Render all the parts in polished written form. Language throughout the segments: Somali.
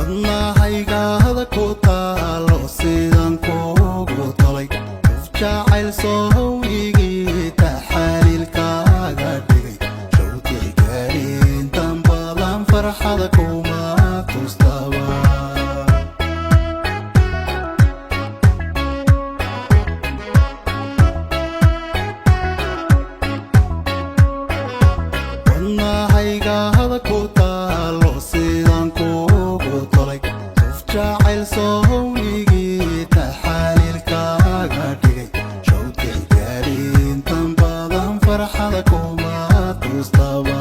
wadnahayga hada ku taalo sidaan kuugu talay qof jacayl sowigii taxaliilkaaga dhigay shawkii gaariintan badan farxada kuma tustaba wadnahayga hada ku taalo sidaan kuugu talay qof jacayl sowigii taxaliilkaaga dhigay shawkii gaariintan badan farxada kuma tustaba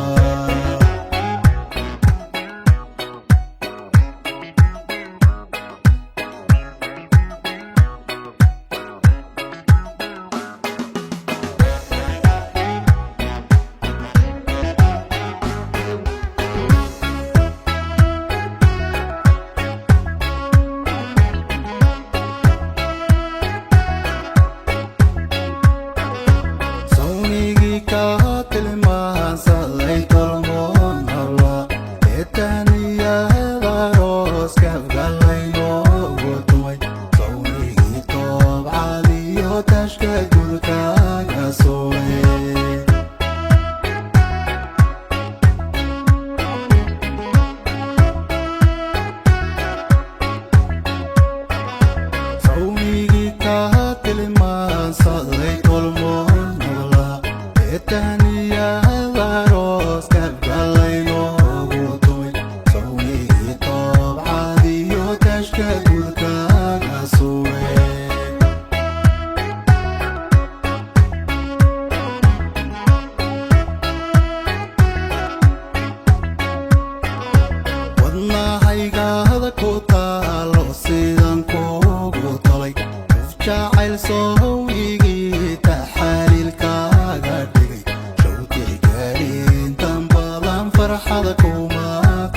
wadnahayga hada ku taalo sidaan kuugu talay qof jacayl sowigii taxaliilkaaga dhigay shawkii gaariintan badan farxada kuma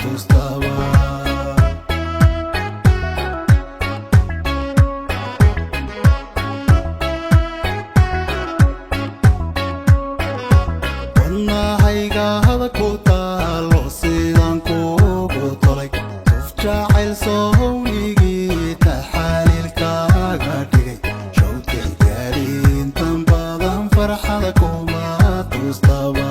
tustaba wadnahayga hada ku taalo sidaan kuugu talay qof jacayl sowigii taxaliilkaaga dhigay shawkii gaariintan badan farxada kuma tustaba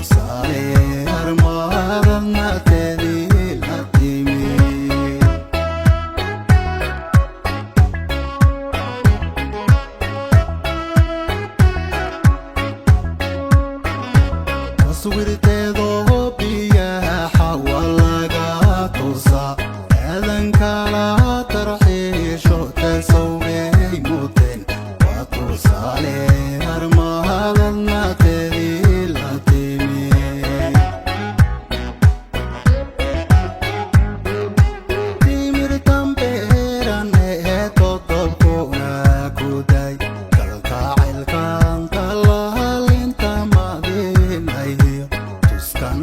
Sale armada taswiirteedoo biyaha walaga tusa aadan kala tarxiisho tasawbay muteen waa tusaale armahadadna teedii la timi timirtan beeran ee todobkuna ku day kalgacaylkan talahalinta madinayo tuskan